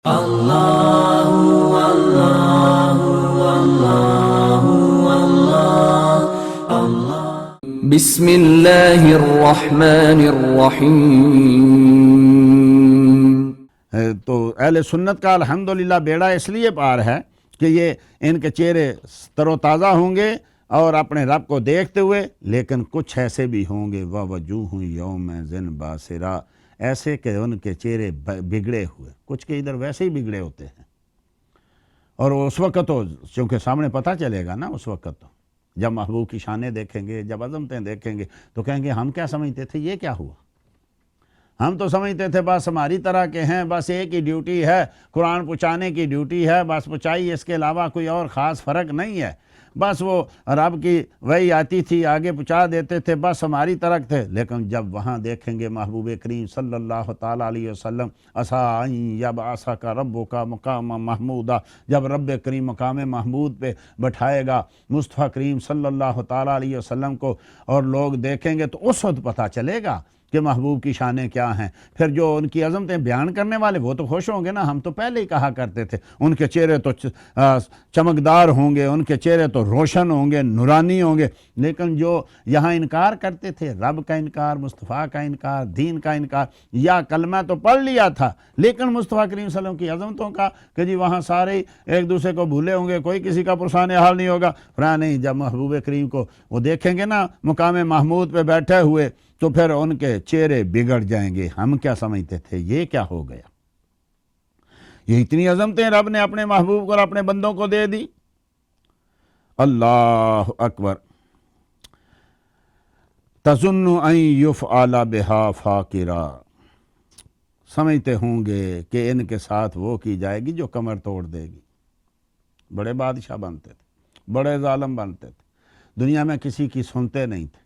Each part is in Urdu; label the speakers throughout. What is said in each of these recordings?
Speaker 1: اللہ اللہ اللہ اللہ اللہ بسم اللہ الرحمن الرحیم۔
Speaker 2: تو اہل سنت کا الحمدللہ بیڑا اس لیے پار ہے کہ یہ ان کے چہرے تر و تازہ ہوں گے اور اپنے رب کو دیکھتے ہوئے، لیکن کچھ ایسے بھی ہوں گے وَوَجُوهٌ يَوْمَئِذٍ بَاسِرَةٌ، ایسے کہ ان کے چہرے بگڑے ہوئے، کچھ کے ادھر ویسے ہی بگڑے ہوتے ہیں۔ اور اس وقت تو چونکہ سامنے پتہ چلے گا نا، اس وقت تو جب محبوب کی شانیں دیکھیں گے، جب عظمتیں دیکھیں گے تو کہیں گے ہم کیا سمجھتے تھے، یہ کیا ہوا؟ ہم تو سمجھتے تھے بس ہماری طرح کے ہیں، بس ایک ہی ڈیوٹی ہے، قرآن پہنچانے کی ڈیوٹی ہے، بس پہنچائی، اس کے علاوہ کوئی اور خاص فرق نہیں ہے، بس وہ رب کی وحی آتی تھی آگے پہنچا دیتے تھے، بس ہماری طرح تھے۔ لیکن جب وہاں دیکھیں گے محبوب کریم صلی اللہ تعالیٰ علیہ وسلم، عسیٰ ان یبعثک ربک مقاما محمودا، جب رب کریم مقام محمود پہ بٹھائے گا مصطفیٰ کریم صلی اللہ تعالیٰ علیہ وسلم کو، اور لوگ دیکھیں گے تو اس وقت پتہ چلے گا کہ محبوب کی شانیں کیا ہیں۔ پھر جو ان کی عظمتیں بیان کرنے والے وہ تو خوش ہوں گے نا، ہم تو پہلے ہی کہا کرتے تھے ان کے چہرے تو چمکدار ہوں گے، ان کے چہرے تو روشن ہوں گے، نورانی ہوں گے۔ لیکن جو یہاں انکار کرتے تھے، رب کا انکار، مصطفیٰ کا انکار، دین کا انکار، یا کلمہ تو پڑھ لیا تھا لیکن مصطفیٰ کریم صلی اللہ علیہ وسلم کی عظمتوں کا کہ جی وہاں سارے ایک دوسرے کو بھولے ہوں گے، کوئی کسی کا پرسان حال نہیں ہوگا، نہیں، جب محبوب کریم کو وہ دیکھیں گے نا مقام محمود پہ بیٹھے ہوئے تو پھر ان کے چہرے بگڑ جائیں گے، ہم کیا سمجھتے تھے، یہ کیا ہو گیا؟ یہ اتنی عظمتیں رب نے اپنے محبوب کو اور اپنے بندوں کو دے دی۔ اللہ اکبر۔ تظن ان یفعل بہا فاقرا، سمجھتے ہوں گے کہ ان کے ساتھ وہ کی جائے گی جو کمر توڑ دے گی۔ بڑے بادشاہ بنتے تھے، بڑے ظالم بنتے تھے، دنیا میں کسی کی سنتے نہیں تھے،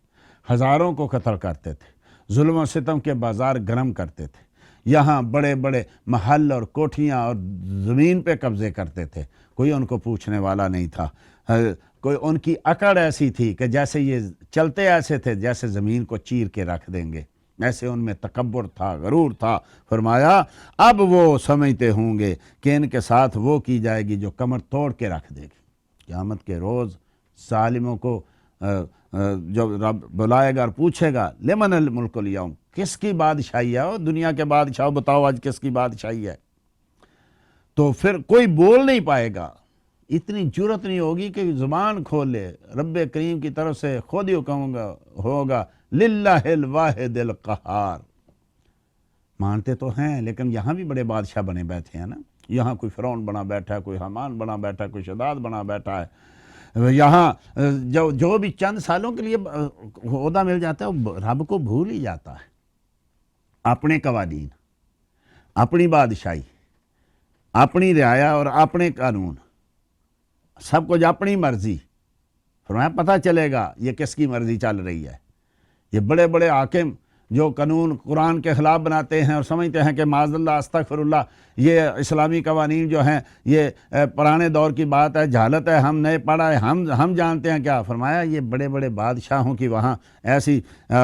Speaker 2: ہزاروں کو قتل کرتے تھے، ظلم و ستم کے بازار گرم کرتے تھے، یہاں بڑے بڑے محل اور کوٹھیاں اور زمین پہ قبضے کرتے تھے، کوئی ان کو پوچھنے والا نہیں تھا۔ کوئی ان کی اکڑ ایسی تھی کہ جیسے یہ چلتے ایسے تھے جیسے زمین کو چیر کے رکھ دیں گے، ایسے ان میں تکبر تھا، غرور تھا۔ فرمایا اب وہ سمجھتے ہوں گے کہ ان کے ساتھ وہ کی جائے گی جو کمر توڑ کے رکھ دے گی۔ قیامت کے روز ظالموں کو جب رب بلائے گا اور پوچھے گا لمن الملک اليوم، کس کی بادشاہی ہے؟ دنیا کے بادشاہ بتاؤ آج کس کی بادشاہی ہے؟ تو پھر کوئی بول نہیں پائے گا، اتنی جرت نہیں ہوگی کہ زبان کھولے۔ رب کریم کی طرف سے خود ہی حکم ہوگا للہ الواحد القہار۔ مانتے تو ہیں لیکن یہاں بھی بڑے بادشاہ بنے بیٹھے ہیں نا، یہاں کوئی فرعون بنا بیٹھا ہے، کوئی حامان بنا بیٹھا ہے، کوئی شداد بنا بیٹھا ہے، یہاں جو بھی چند سالوں کے لیے عہدہ مل جاتا ہے وہ رب کو بھول ہی جاتا ہے۔ اپنے قوانین، اپنی بادشاہی، اپنی رعایا اور اپنے قانون، سب کچھ اپنی مرضی۔ فرمایا پتہ چلے گا یہ کس کی مرضی چل رہی ہے۔ یہ بڑے بڑے حاکم جو قانون قرآن کے خلاف بناتے ہیں اور سمجھتے ہیں کہ معاذ اللہ استغفر اللہ یہ اسلامی قوانین جو ہیں یہ پرانے دور کی بات ہے، جہالت ہے، ہم نئے پڑھا ہے، ہم جانتے ہیں کیا۔ فرمایا یہ بڑے بڑے بادشاہوں کی وہاں ایسی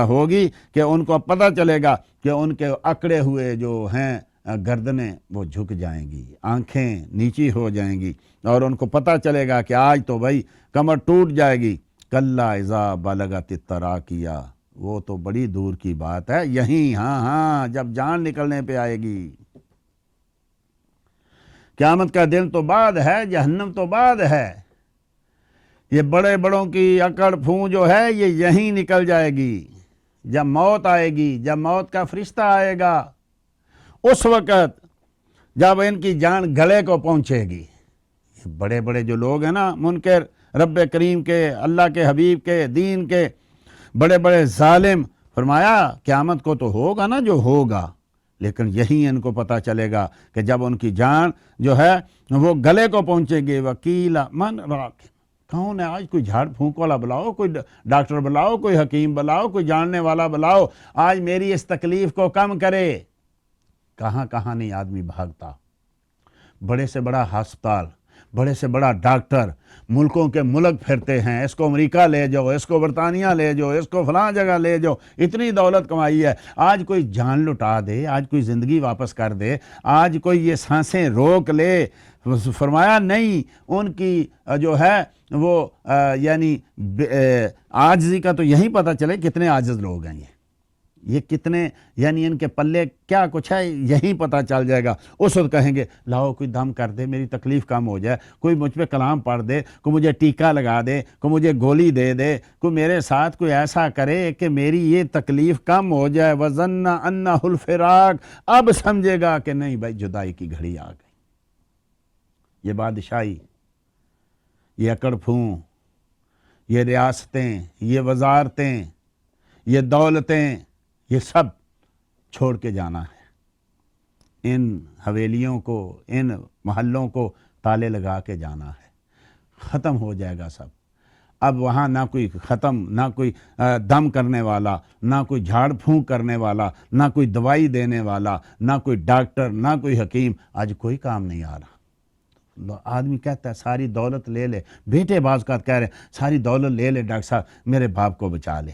Speaker 2: ہوگی کہ ان کو پتہ چلے گا کہ ان کے اکڑے ہوئے جو ہیں گردنیں وہ جھک جائیں گی، آنکھیں نیچی ہو جائیں گی، اور ان کو پتہ چلے گا کہ آج تو بھائی کمر ٹوٹ جائے گی۔ کلا اذا بلغت التراقیہ، وہ تو بڑی دور کی بات ہے، یہیں ہاں جب جان نکلنے پہ آئے گی۔ قیامت کا دن تو بعد ہے، جہنم تو بعد ہے، یہ بڑے بڑوں کی اکڑ پھون جو ہے یہ یہیں نکل جائے گی۔ جب موت آئے گی، جب موت کا فرشتہ آئے گا، اس وقت جب ان کی جان گلے کو پہنچے گی، یہ بڑے بڑے جو لوگ ہیں نا منکر رب کریم کے، اللہ کے حبیب کے، دین کے، بڑے بڑے ظالم، فرمایا قیامت کو تو ہوگا نا جو ہوگا، لیکن یہی ان کو پتہ چلے گا کہ جب ان کی جان جو ہے وہ گلے کو پہنچے گی۔ وکیل من راک، کون ہے آج؟ کوئی جھاڑ پھونک والا بلاؤ، کوئی ڈاکٹر بلاؤ، کوئی حکیم بلاؤ، کوئی جاننے والا بلاؤ، آج میری اس تکلیف کو کم کرے۔ کہاں کہاں نہیں آدمی بھاگتا، بڑے سے بڑا ہسپتال، بڑے سے بڑا ڈاکٹر ملکوں کے ملک پھرتے ہیں، اس کو امریکہ لے جاؤ، اس کو برطانیہ لے جاؤ، اس کو فلاں جگہ لے جاؤ، اتنی دولت کمائی ہے، آج کوئی جان لٹا دے، آج کوئی زندگی واپس کر دے، آج کوئی یہ سانسیں روک لے، فرمایا نہیں، ان کی جو ہے وہ یعنی عاجزی کا تو یہی پتہ چلے کتنے عاجز لوگ ہیں یہ کتنے، یعنی ان کے پلے کیا کچھ ہے یہی پتہ چل جائے گا۔ اس وقت کہیں گے لاؤ کوئی دم کر دے، میری تکلیف کم ہو جائے، کوئی مجھ پہ کلام پڑھ دے، کوئی مجھے ٹیکہ لگا دے، کوئی مجھے گولی دے دے، کوئی میرے ساتھ کوئی ایسا کرے کہ میری یہ تکلیف کم ہو جائے۔ وَظَنَّ أَنَّهُ الْفِرَاقُ، اب سمجھے گا کہ نہیں بھائی جدائی کی گھڑی آ گئی۔ یہ بادشاہی، یہ اکڑ پھون، یہ ریاستیں، یہ وزارتیں، یہ دولتیں، یہ سب چھوڑ کے جانا ہے۔ ان حویلیوں کو، ان محلوں کو تالے لگا کے جانا ہے، ختم ہو جائے گا سب۔ اب وہاں نہ کوئی نہ کوئی دم کرنے والا، نہ کوئی جھاڑ پھونک کرنے والا، نہ کوئی دوائی دینے والا، نہ کوئی ڈاکٹر، نہ کوئی حکیم، آج کوئی کام نہیں آ رہا۔ آدمی کہتا ہے ساری دولت لے لے، بیٹے بعض کا کہہ رہے ہیں ساری دولت لے لے ڈاکٹر صاحب میرے باپ کو بچا لے،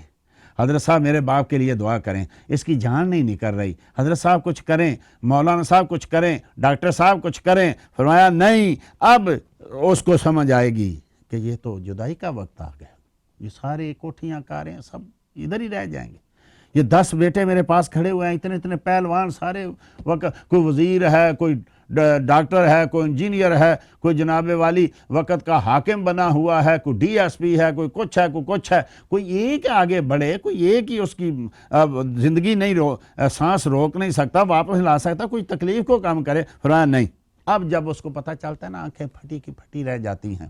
Speaker 2: حضرت صاحب میرے باپ کے لیے دعا کریں، اس کی جان نہیں نکل رہی، حضرت صاحب کچھ کریں، مولانا صاحب کچھ کریں، ڈاکٹر صاحب کچھ کریں۔ فرمایا نہیں، اب اس کو سمجھ آئے گی کہ یہ تو جدائی کا وقت آ گیا، یہ سارے کوٹھیاں کاریں سب ادھر ہی رہ جائیں گے۔ یہ 10 بیٹے میرے پاس کھڑے ہوئے ہیں، اتنے پہلوان سارے وقت، کوئی وزیر ہے، کوئی ڈاکٹر ہے، کوئی انجینئر ہے، کوئی جناب والی وقت کا حاکم بنا ہوا ہے، کوئی ڈی ایس پی ہے، کوئی کچھ ہے، کوئی کچھ ہے، کوئی ایک آگے بڑھے، کوئی ایک ہی اس کی زندگی نہیں سانس روک نہیں سکتا، واپس لا سکتا، کوئی تکلیف کو کم کرے۔ فرمایا نہیں۔ اب جب اس کو پتہ چلتا ہے نا، آنکھیں پھٹی کی پھٹی رہ جاتی ہیں،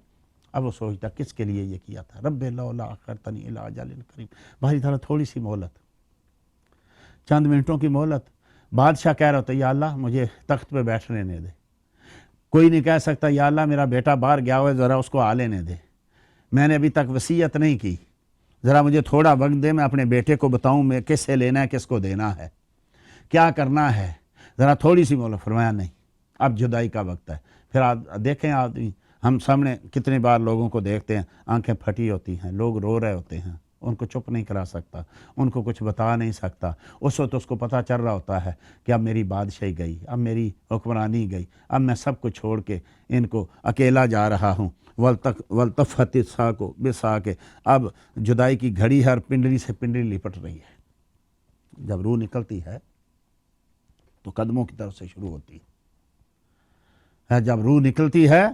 Speaker 2: اب وہ سوچتا کس کے لیے یہ کیا تھا، رب لولا اخرتنی الی اجل قریب، بھائی تعالیٰ تھوڑی سی مہلت، چند منٹوں کی مہلت۔ بادشاہ کہہ رہا ہوتا یا اللہ مجھے تخت پہ بیٹھ لینے دے، کوئی نہیں کہہ سکتا یا اللہ میرا بیٹا باہر گیا ہوا ہے ذرا اس کو آ لینے دے، میں نے ابھی تک وصیت نہیں کی، ذرا مجھے تھوڑا وقت دے، میں اپنے بیٹے کو بتاؤں میں کس سے لینا ہے، کس کو دینا ہے، کیا کرنا ہے، ذرا تھوڑی سی مہلت۔ فرمایا نہیں، اب جدائی کا وقت ہے۔ پھر دیکھیں آدمی، ہم سامنے کتنی بار لوگوں کو دیکھتے ہیں آنکھیں پھٹی ہوتی ہیں، لوگ رو رہے ہوتے ہیں، ان کو چپ نہیں کرا سکتا، ان کو کچھ بتا نہیں سکتا۔ اس وقت اس کو پتہ چل رہا ہوتا ہے کہ اب میری بادشاہی گئی، اب میری حکمرانی گئی، اب میں سب کچھ چھوڑ کے ان کو اکیلا جا رہا ہوں۔ والتفت الساق بالساق، اب جدائی کی گھڑی ہر پنڈلی سے پنڈلی لپٹ رہی ہے۔ جب روح نکلتی ہے تو قدموں کی طرف سے شروع ہوتی ہے، جب روح نکلتی ہے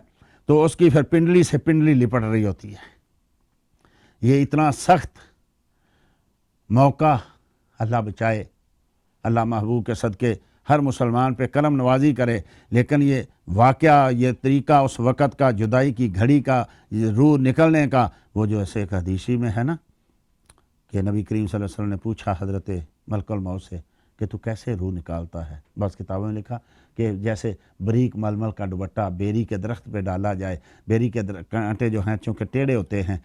Speaker 2: تو اس کی پھر پنڈلی سے پنڈلی لپٹ رہی ہوتی ہے۔ یہ اتنا سخت موقع، اللہ بچائے، اللہ محبوب کے صدقے ہر مسلمان پہ کرم نوازی کرے، لیکن یہ واقعہ، یہ طریقہ اس وقت کا، جدائی کی گھڑی کا، روح نکلنے کا، وہ جو ایسے ایک حدیثی میں ہے نا کہ نبی کریم صلی اللہ علیہ وسلم نے پوچھا حضرت ملک الموت سے کہ تو کیسے روح نکالتا ہے؟ بعض کتابوں میں لکھا کہ جیسے بریک ململ کا دوپٹہ بیری کے درخت پہ ڈالا جائے، بیری کے کانٹے جو ہیں چونکہ ٹیڑھے ہوتے ہیں،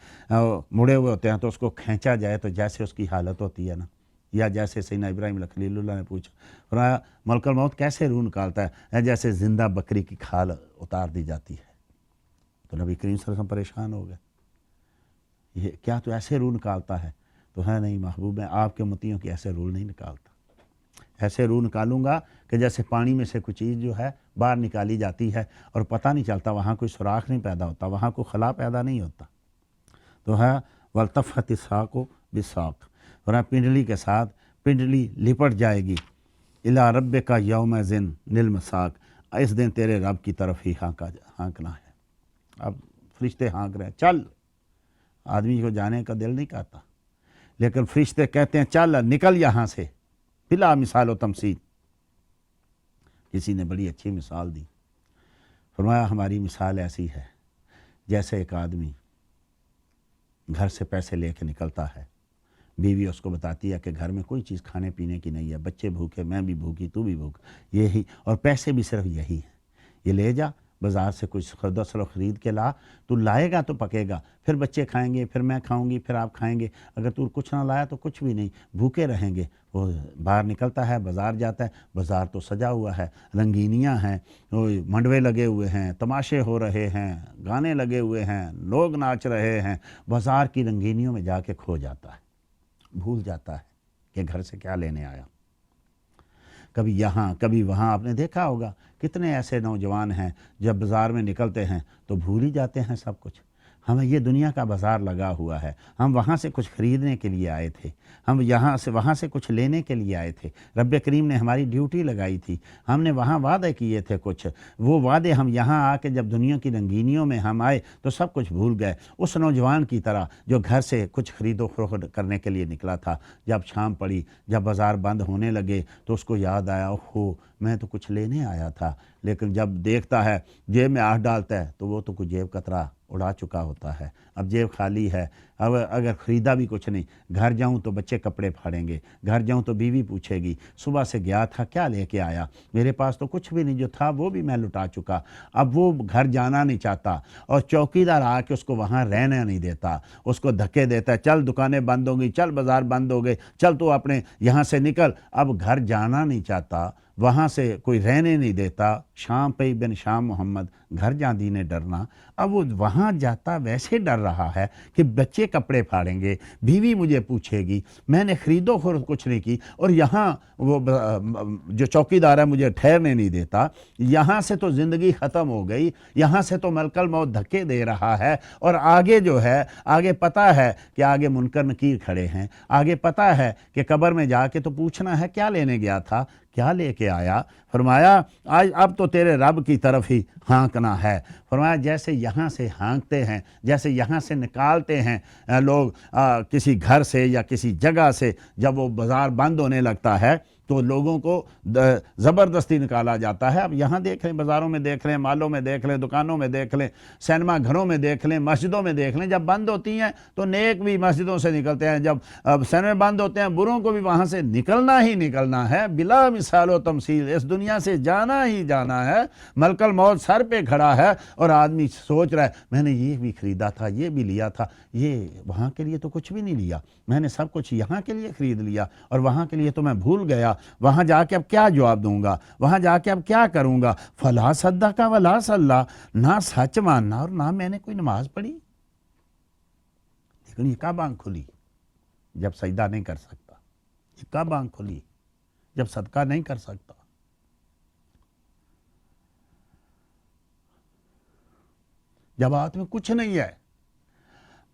Speaker 2: مڑے ہوئے ہوتے ہیں، تو اس کو کھینچا جائے تو جیسے اس کی حالت ہوتی ہے نا، یا جیسے سیدنا ابراہیم خلیل اللہ نے پوچھا، فرمایا ملک الموت کیسے روح نکالتا ہے؟ جیسے زندہ بکری کی کھال اتار دی جاتی ہے۔ تو نبی کریم صلی اللہ علیہ وسلم پریشان ہو گئے، یہ کیا تو ایسے روح نکالتا ہے؟ تو ہے نہیں محبوب، میں آپ کے امتیوں کی ایسے روح نہیں نکالتا، ایسے روح نکالوں گا کہ جیسے پانی میں سے کچھ چیز جو ہے باہر نکالی جاتی ہے اور پتہ نہیں چلتا، وہاں کوئی سوراخ نہیں پیدا ہوتا، وہاں کوئی خلا پیدا نہیں ہوتا۔ تو ہے والتفت الساق بالساق، اور پنڈلی کے ساتھ پنڈلی لپٹ جائے گی۔ الی ربک یومئذ للمساق، اس دن تیرے رب کی طرف ہی ہانکنا ہے۔ اب فرشتے ہانک رہے ہیں، چل، آدمی کو جانے کا دل نہیں کرتا، لیکن فرشتے کہتے ہیں چل نکل یہاں سے، بلا مثال و تمثیل۔ کسی نے بڑی اچھی مثال دی، فرمایا ہماری مثال ایسی ہے جیسے ایک آدمی گھر سے پیسے لے کے نکلتا ہے، بیوی اس کو بتاتی ہے کہ گھر میں کوئی چیز کھانے پینے کی نہیں ہے، بچے بھوکے، میں بھی بھوکی، تو بھی بھوک، یہی، اور پیسے بھی صرف یہی ہیں، یہ لے جا، بازار سے کچھ خرید خرید کے لا، تو لائے گا تو پکے گا، پھر بچے کھائیں گے، پھر میں کھاؤں گی، پھر آپ کھائیں گے۔ اگر تو کچھ نہ لایا تو کچھ بھی نہیں، بھوکے رہیں گے۔ وہ باہر نکلتا ہے، بازار جاتا ہے، بازار تو سجا ہوا ہے، رنگینیاں ہیں، منڈوے لگے ہوئے ہیں، تماشے ہو رہے ہیں، گانے لگے ہوئے ہیں، لوگ ناچ رہے ہیں، بازار کی رنگینیوں میں جا کے کھو جاتا ہے، بھول جاتا ہے کہ گھر سے کیا لینے آیا۔ کبھی یہاں کبھی وہاں، آپ نے دیکھا ہوگا کتنے ایسے نوجوان ہیں جب بازار میں نکلتے ہیں تو بھول ہی جاتے ہیں سب کچھ۔ ہمیں یہ دنیا کا بازار لگا ہوا ہے، ہم وہاں سے کچھ خریدنے کے لیے آئے تھے، ہم یہاں سے وہاں سے کچھ لینے کے لیے آئے تھے۔ رب کریم نے ہماری ڈیوٹی لگائی تھی، ہم نے وہاں وعدے کیے تھے کچھ، وہ وعدے ہم یہاں آ کے جب دنیا کی رنگینیوں میں ہم آئے تو سب کچھ بھول گئے۔ اس نوجوان کی طرح جو گھر سے کچھ خرید و فروخت کرنے کے لیے نکلا تھا، جب شام پڑی، جب بازار بند ہونے لگے تو اس کو یاد آیا، اوہو میں تو کچھ لینے آیا تھا، لیکن جب دیکھتا ہے جیب میں ہاتھ ڈالتا ہے تو وہ تو کچھ جیب کترا اڑا چکا ہوتا ہے، اب جیب خالی ہے۔ اب اگر خریدا بھی کچھ نہیں، گھر جاؤں تو بچے کپڑے پھاڑیں گے، گھر جاؤں تو بیوی پوچھے گی صبح سے گیا تھا کیا لے کے آیا، میرے پاس تو کچھ بھی نہیں، جو تھا وہ بھی میں لٹا چکا۔ اب وہ گھر جانا نہیں چاہتا، اور چوکیدار آ کے اس کو وہاں رہنے نہیں دیتا، اس کو دھکے دیتا ہے، چل دکانیں بند ہوں گی، چل بازار بند ہو گئے، چل تو اپنے یہاں سے نکل۔ اب گھر جانا نہیں چاہتا، وہاں سے کوئی رہنے نہیں دیتا، شام پہ بن شام محمد گھر جاندی نے ڈرنا۔ اب وہ وہاں جاتا ویسے ڈر رہا ہے کہ بچے کپڑے پھاڑیں گے، بیوی مجھے پوچھے گی، میں نے خرید و فروخت کچھ نہیں کی، اور یہاں وہ جو چوکیدار ہے مجھے ٹھہرنے نہیں دیتا، یہاں سے تو زندگی ختم ہو گئی، یہاں سے تو ملک الموت دھکے دے رہا ہے، اور آگے جو ہے آگے پتہ ہے کہ آگے منکر نکیر کھڑے ہیں، آگے پتہ ہے کہ قبر میں جا کے تو پوچھنا ہے کیا لینے گیا تھا، کیا لے کے آیا۔ فرمایا آج اب تو تیرے رب کی طرف ہی ہانکنا ہے۔ فرمایا جیسے یہاں سے ہانکتے ہیں، جیسے یہاں سے نکالتے ہیں لوگ کسی گھر سے یا کسی جگہ سے، جب وہ بازار بند ہونے لگتا ہے تو لوگوں کو زبردستی نکالا جاتا ہے۔ اب یہاں دیکھ لیں، بازاروں میں دیکھ لیں، مالوں میں دیکھ لیں، دکانوں میں دیکھ لیں، سینما گھروں میں دیکھ لیں، مسجدوں میں دیکھ لیں، جب بند ہوتی ہیں تو نیک بھی مسجدوں سے نکلتے ہیں، جب سینما بند ہوتے ہیں بروں کو بھی وہاں سے نکلنا ہی نکلنا ہے، بلا مثال و تمثیل اس دنیا سے جانا ہی جانا ہے۔ ملک الموت سر پہ کھڑا ہے اور آدمی سوچ رہا ہے میں نے یہ بھی خریدا تھا، یہ بھی لیا تھا، یہ وہاں کے لیے تو کچھ بھی نہیں لیا، میں نے سب کچھ یہاں کے لیے خرید لیا، اور وہاں کے لیے تو میں بھول گیا، وہاں جا کے اب کیا جواب دوں گا، وہاں جا کے اب کیا کروں گا۔ فلا صدق ولا صلی، نہ سچ ماننا اور نہ میں نے کوئی نماز پڑھی۔ لیکن یہ کب آنکھ کھلی؟ جب سجدہ نہیں کر سکتا۔ یہ کب آنکھ کھلی؟ جب صدقہ نہیں کر سکتا۔ جب ہاتھ میں کچھ نہیں ہے۔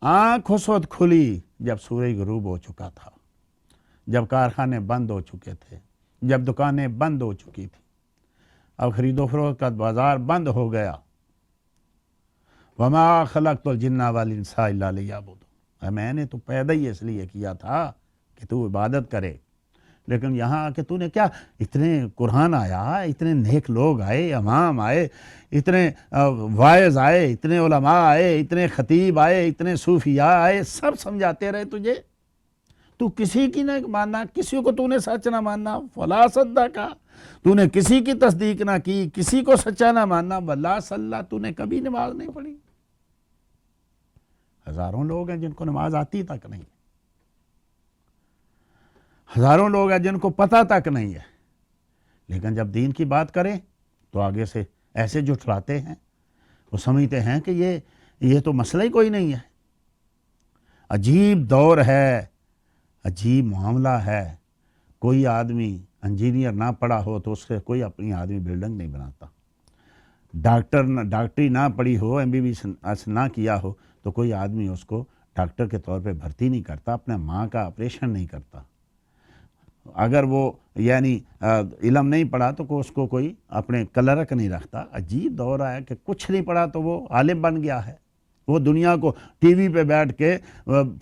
Speaker 2: آنکھ اس وقت کھلی جب سورج غروب ہو چکا تھا، جب کارخانے بند ہو چکے تھے، جب دکانیں بند ہو چکی تھی، اب خرید و فروخت کا بازار بند ہو گیا۔ وما خلقت الجن والانس الا لیعبدون، میں نے تو پیدا ہی اس لیے کیا تھا کہ تو عبادت کرے، لیکن یہاں آ کے تو نے کیا، اتنے قرآن آیا، اتنے نیک لوگ آئے، امام آئے، اتنے واعظ آئے، اتنے علماء آئے، اتنے خطیب آئے، اتنے صوفیاء آئے، سب سمجھاتے رہے تجھے، تو کسی کی نہ ماننا، کسی کو تو نے سچ نہ ماننا۔ فلا صدق، تو نے کسی کی تصدیق نہ کی، کسی کو سچا نہ ماننا۔ ولا صلی، تو نے کبھی نماز نہیں پڑھی۔ ہزاروں لوگ ہیں جن کو نماز آتی تک نہیں، ہزاروں لوگ ہیں جن کو پتہ تک نہیں ہے، لیکن جب دین کی بات کریں تو آگے سے ایسے جھٹلاتے ہیں، وہ سمجھتے ہیں کہ یہ تو مسئلہ ہی کوئی نہیں ہے۔ عجیب دور ہے، عجیب معاملہ ہے۔ کوئی آدمی انجینئر نہ پڑھا ہو تو اس سے کوئی اپنی آدمی بلڈنگ نہیں بناتا، ڈاکٹری نہ پڑھی ہو، MBBS نہ کیا ہو تو کوئی آدمی اس کو ڈاکٹر کے طور پہ بھرتی نہیں کرتا، اپنے ماں کا آپریشن نہیں کرتا۔ اگر وہ یعنی علم نہیں پڑھا تو اس کو کوئی اپنے کلرک نہیں رکھتا۔ عجیب دور ہے کہ کچھ نہیں پڑھا تو وہ عالم بن گیا ہے، وہ دنیا کو ٹی وی پہ بیٹھ کے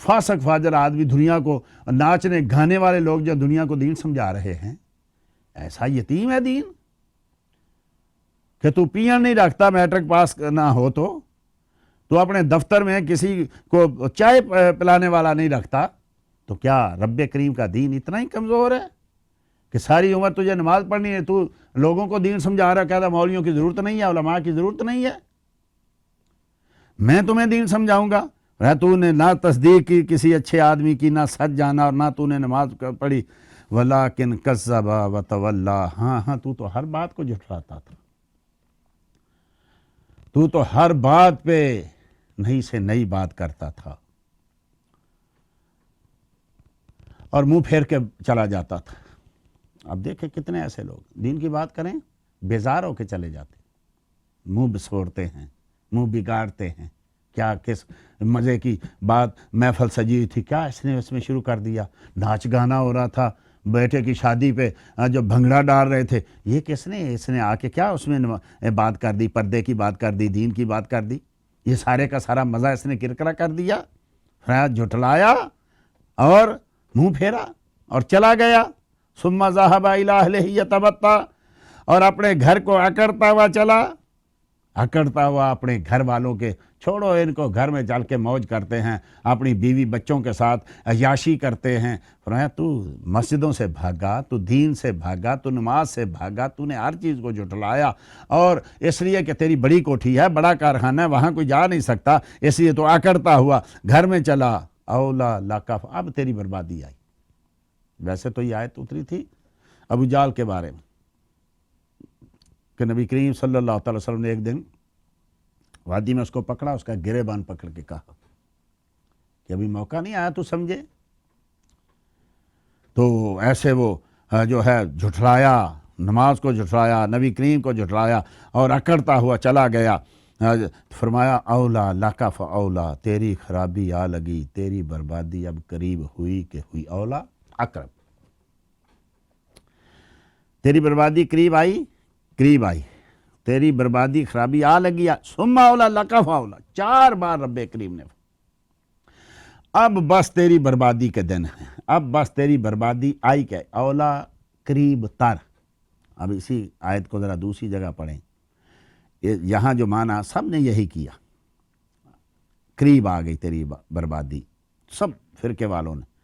Speaker 2: فاسق فاجر آدمی، دنیا کو ناچنے گانے والے لوگ جو دنیا کو دین سمجھا رہے ہیں۔ ایسا یتیم ہے دین کہ تو پیئن نہیں رکھتا، میٹرک پاس نہ ہو تو اپنے دفتر میں کسی کو چائے پلانے والا نہیں رکھتا، تو کیا رب کریم کا دین اتنا ہی کمزور ہے کہ ساری عمر تجھے نماز پڑھنی ہے، تو لوگوں کو دین سمجھا رہا ہے، کہتا مولویوں کی ضرورت نہیں ہے، علماء کی ضرورت نہیں ہے، میں تمہیں دین سمجھاؤں گا۔ تو نے نہ تصدیق کی کسی اچھے آدمی کی، نہ سچ جانا، اور نہ تو نے نماز پڑھی، وَلَٰكِنْ كَذَّبَ وَتَوَلَّىٰ، ہاں تو ہر بات کو جھٹلاتا تھا، تو ہر بات پہ نئی سے نئی بات کرتا تھا اور منہ پھیر کے چلا جاتا تھا۔ اب دیکھیں کتنے ایسے لوگ دین کی بات کریں بیزار ہو کے چلے جاتے، منہ بسوڑتے ہیں، منہ بگاڑتے ہیں، کیا کس مزے کی بات محفل سجی ہوئی تھی، کیا اس نے اس میں شروع کر دیا، ناچ گانا ہو رہا تھا بیٹے کی شادی پہ، جو بھنگڑا ڈال رہے تھے، یہ کس نے اس نے آ کے کیا اس میں بات کر دی، پردے کی بات کر دی، دین کی بات کر دی، یہ سارے کا سارا مزہ اس نے کرکرا کر دیا، جھٹلایا اور منہ پھیرا اور چلا گیا۔ ثم ذهب الى اهله يتمطى، اور اپنے گھر کو اکڑتا ہوا چلا، اکڑتا ہوا اپنے گھر والوں کے، چھوڑو ان کو، گھر میں چل کے موج کرتے ہیں، اپنی بیوی بچوں کے ساتھ عیاشی کرتے ہیں۔ فرمایا تو مسجدوں سے بھاگا، تو دین سے بھاگا، تو نماز سے بھاگا، تو نے ہر چیز کو جھٹلایا، اور اس لیے کہ تیری بڑی کوٹھی ہے، بڑا کارخانہ ہے، وہاں کوئی جا نہیں سکتا، اس لیے تو اکڑتا ہوا گھر میں چلا، اولا لکف، اب تیری بربادی آئی۔ ویسے تو یہ آیت اتری تھی ابو جال کے بارے میں کہ نبی کریم صلی اللہ تعالی وسلم نے ایک دن وادی میں اس کو پکڑا، اس کا گریبان پکڑ کے کہا کہ ابھی موقع نہیں آیا تو سمجھے، تو ایسے وہ جو ہے جھٹلایا، نماز کو جھٹلایا، نبی کریم کو جھٹلایا اور اکڑتا ہوا چلا گیا۔ فرمایا اولا لکف اولا، تیری خرابی آ لگی، تیری بربادی اب قریب ہوئی کہ ہوئی، اولا اقرب، تیری بربادی قریب آئی، تیری بربادی خرابی آ لگی، ثم اولا لکف اولا، 4 بار رب کریم نے، اب بس تیری بربادی کے دن ہیں، اب بس تیری بربادی آئی کہ اولا قریب تر۔ اب اسی آیت کو ذرا دوسری جگہ پڑھیں، یہاں جو معنی سب نے یہی کیا، قریب آ گئی تیری بربادی، سب فرقے والوں نے۔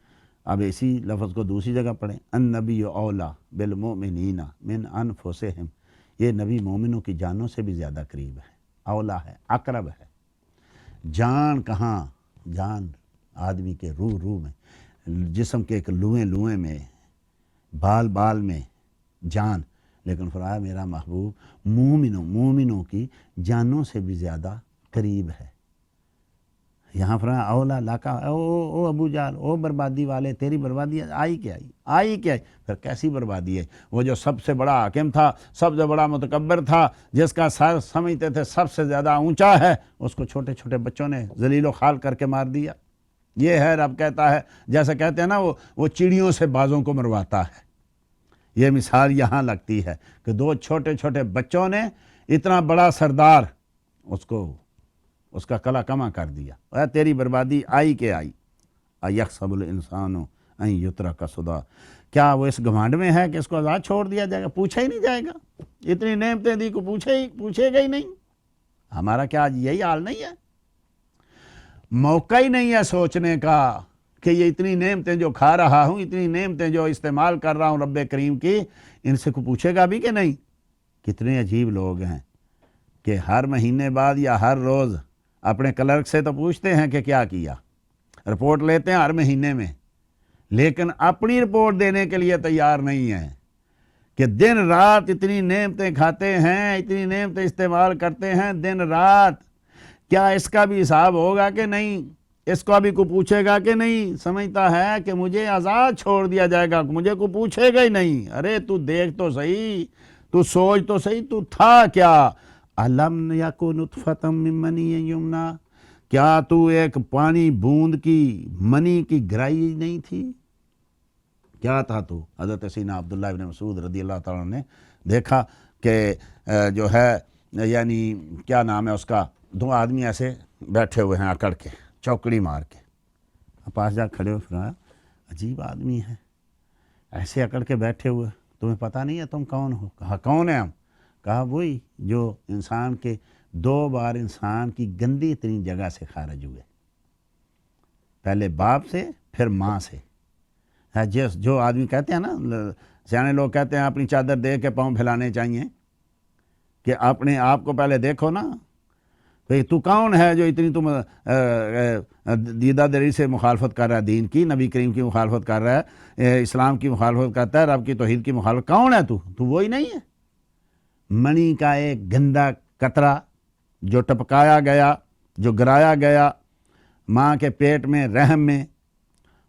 Speaker 2: اب اسی لفظ کو دوسری جگہ پڑھیں، النبی اولا بالمؤمنین من انفسہم، یہ نبی مومنوں کی جانوں سے بھی زیادہ قریب ہے، اولا ہے، اقرب ہے۔ جان کہاں؟ جان آدمی کے روح میں، جسم کے ایک لوئیں میں، بال میں جان، لیکن فرمایا میرا محبوب مومنوں کی جانوں سے بھی زیادہ قریب ہے۔ یہاں فرمایا اولا لاکا، او ابو جال، او بربادی والے، تیری بربادی آئی کیا آئی، پھر کیسی بربادی ہے؟ وہ جو سب سے بڑا حاکم تھا، سب سے بڑا متکبر تھا، جس کا سر سمجھتے تھے سب سے زیادہ اونچا ہے، اس کو چھوٹے چھوٹے بچوں نے ذلیل و خال کر کے مار دیا۔ یہ ہے رب کہتا ہے، جیسے کہتے ہیں نا وہ چڑیوں سے بازوں کو مرواتا ہے، یہ مثال یہاں لگتی ہے کہ 2 چھوٹے چھوٹے بچوں نے اتنا بڑا سردار اس کا کلا کما کر دیا۔ اے تیری بربادی آئی کہ آئی، ایحسب الانسان ان یترک سدی، کیا وہ اس گھمانڈ میں ہے کہ اس کو آزاد چھوڑ دیا جائے گا، پوچھا ہی نہیں جائے گا، اتنی نعمتیں دی کو پوچھے گا ہی نہیں۔ ہمارا کیا آج یہی حال نہیں ہے؟ موقع ہی نہیں ہے سوچنے کا کہ یہ اتنی نعمتیں جو کھا رہا ہوں، اتنی نعمتیں جو استعمال کر رہا ہوں رب کریم کی، ان سے کو پوچھے گا بھی کہ نہیں؟ کتنے عجیب لوگ ہیں کہ ہر مہینے بعد یا ہر روز اپنے کلرک سے تو پوچھتے ہیں کہ کیا کیا، رپورٹ لیتے ہیں ہر مہینے میں، لیکن اپنی رپورٹ دینے کے لیے تیار نہیں ہیں کہ دن رات اتنی نعمتیں کھاتے ہیں، اتنی نعمتیں استعمال کرتے ہیں دن رات، کیا اس کا بھی حساب ہوگا کہ نہیں؟ اس کو بھی کو پوچھے گا کہ نہیں؟ سمجھتا ہے کہ مجھے آزاد چھوڑ دیا جائے گا، مجھے کو پوچھے گا ہی نہیں۔ ارے تو دیکھ تو صحیح، تو سوچ تو صحیح، تو تھا کیا؟ الم یکن نطفۃ من منی یمنا، کیا تو ایک پانی بوند کی منی کی گرائی نہیں تھی؟ کیا تھا تو؟ حضرت سیدنا عبداللہ بن مسعود رضی اللہ تعالیٰ نے دیکھا کہ جو ہے یعنی کیا نام ہے اس کا، 2 آدمی ایسے بیٹھے ہوئے ہیں اکڑ کے، چوکڑی مار کے، پاس جا کھڑے ہوئے، فرمایا عجیب آدمی ہے، ایسے اکڑ کے بیٹھے ہوئے، تمہیں پتہ نہیں ہے تم کون ہو؟ کہا کون ہے ہم؟ کہا وہی جو انسان کے 2 بار انسان کی گندی ترین جگہ سے خارج ہوئے، پہلے باپ سے پھر ماں سے۔ جو آدمی کہتے ہیں نا سیانے لوگ کہتے ہیں اپنی چادر دے کے پاؤں پھیلانے چاہیے کہ اپنے آپ کو پہلے دیکھو نا، بھئی تو کون ہے جو اتنی تم دیدہ دری سے مخالفت کر رہا ہے، دین کی، نبی کریم کی مخالفت کر رہا ہے، اسلام کی مخالفت کرتا ہے، رب کی توحید کی مخالفت، کون ہے تو وہی نہیں ہے؟ منی کا ایک گندا قطرہ جو ٹپکایا گیا، جو گرایا گیا ماں کے پیٹ میں، رحم میں،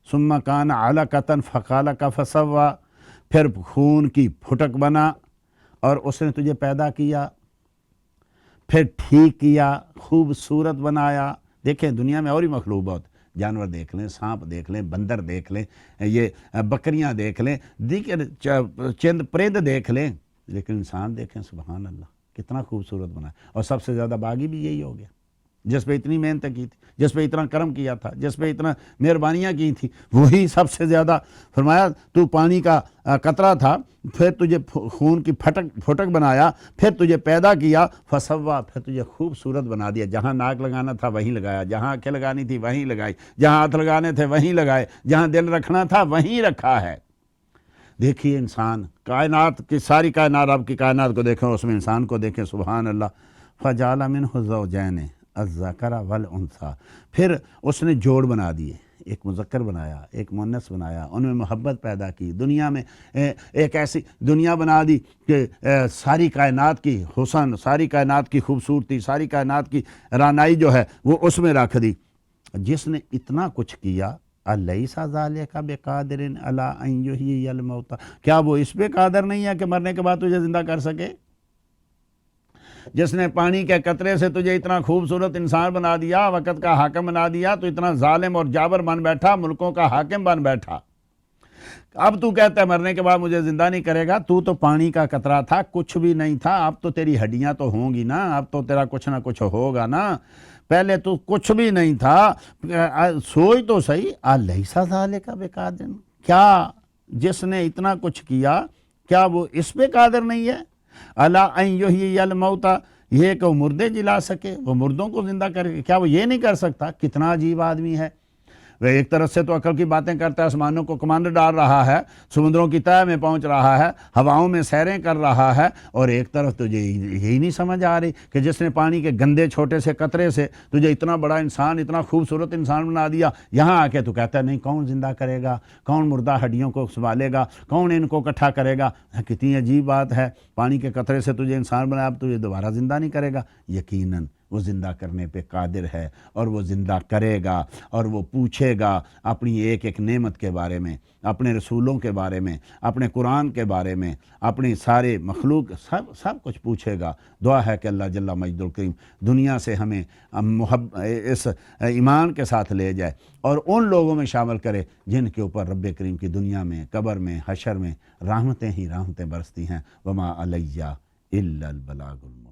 Speaker 2: ثم کان علقۃ فخلق فسوی، پھر خون کی پھٹک بنا اور اس نے تجھے پیدا کیا، پھر ٹھیک کیا، خوبصورت بنایا۔ دیکھیں دنیا میں اور ہی مخلوق بہت، جانور دیکھ لیں، سانپ دیکھ لیں، بندر دیکھ لیں، یہ بکریاں دیکھ لیں، چند پرند دیکھ لیں، لیکن انسان دیکھیں، سبحان اللہ کتنا خوبصورت بنا ہے۔ اور سب سے زیادہ باغی بھی یہی ہو گیا، جس پہ اتنی محنت کی تھی، جس پہ اتنا کرم کیا تھا، جس پہ اتنا مہربانیاں کی تھی، وہی سب سے زیادہ فرمایا تو پانی کا قطرہ تھا، پھر تجھے خون کی پھٹک بنایا، پھر تجھے پیدا کیا، فسوا، پھر تجھے خوبصورت بنا دیا، جہاں ناک لگانا تھا وہیں لگایا، جہاں آنکھیں لگانی تھی وہیں لگائی، جہاں ہاتھ لگانے تھے وہیں لگائے، جہاں دل رکھنا تھا وہیں رکھا ہے۔ دیکھیے انسان، کائنات کی ساری کائنات، رب کی کائنات کو دیکھیں، اس میں انسان کو دیکھیں، سبحان اللہ۔ فجعل منہ الزوجین الذکر والانثی، پھر اس نے جوڑ بنا دیے، ایک مذکر بنایا، ایک مؤنث بنایا، ان میں محبت پیدا کی، دنیا میں ایک ایسی دنیا بنا دی کہ ساری کائنات کی حسن، ساری کائنات کی خوبصورتی، ساری کائنات کی رانائی جو ہے وہ اس میں رکھ دی۔ جس نے اتنا کچھ کیا، الیس ذالک بقادر علی ان یحیی الموتى، کیا وہ اس پہ قادر نہیں ہے کہ مرنے کے بعد تجھے زندہ کر سکے؟ جس نے پانی کے قطرے سے تجھے اتنا خوبصورت انسان بنا دیا، وقت کا حاکم بنا دیا، تو اتنا ظالم اور جابر بن بیٹھا، ملکوں کا حاکم بن بیٹھا، اب تو کہتا ہے مرنے کے بعد مجھے زندہ نہیں کرے گا؟ تو پانی کا قطرہ تھا، کچھ بھی نہیں تھا، اب تو تیری ہڈیاں تو ہوں گی نا، اب تو تیرا کچھ نہ کچھ ہوگا نا، پہلے تو کچھ بھی نہیں تھا۔ سوچ تو صحیح، الیس ذالک بقادر، کیا جس نے اتنا کچھ کیا کیا وہ اس پہ قادر نہیں ہے؟ الی ان یحیی الموتى، یہ کہ وہ مردے جلا سکے، وہ مردوں کو زندہ کرے، کیا وہ یہ نہیں کر سکتا؟ کتنا عجیب آدمی ہے وہ، ایک طرف سے تو عقل کی باتیں کرتا ہے، آسمانوں کو کمانڈ ڈال رہا ہے، سمندروں کی تہہ میں پہنچ رہا ہے، ہواؤں میں سیریں کر رہا ہے، اور ایک طرف تجھے یہی نہیں سمجھ آ رہی کہ جس نے پانی کے گندے چھوٹے سے قطرے سے تجھے اتنا بڑا انسان، اتنا خوبصورت انسان بنا دیا، یہاں آ کے تو کہتا ہے نہیں، کون زندہ کرے گا، کون مردہ ہڈیوں کو سنبھالے گا، کون ان کو اکٹھا کرے گا؟ کتنی عجیب بات ہے، پانی کے قطرے سے تجھے انسان بنایا، اب تجھے دوبارہ زندہ نہیں کرے گا؟ یقیناً وہ زندہ کرنے پہ قادر ہے، اور وہ زندہ کرے گا، اور وہ پوچھے گا اپنی ایک ایک نعمت کے بارے میں، اپنے رسولوں کے بارے میں، اپنے قرآن کے بارے میں، اپنی سارے مخلوق، سب کچھ پوچھے گا۔ دعا ہے کہ اللہ جل مجد الکریم دنیا سے ہمیں اس ایمان کے ساتھ لے جائے، اور ان لوگوں میں شامل کرے جن کے اوپر رب کریم کی دنیا میں، قبر میں، حشر میں رحمتیں ہی رحمتیں برستی ہیں۔ وما علیہ الا البلاغ المبین۔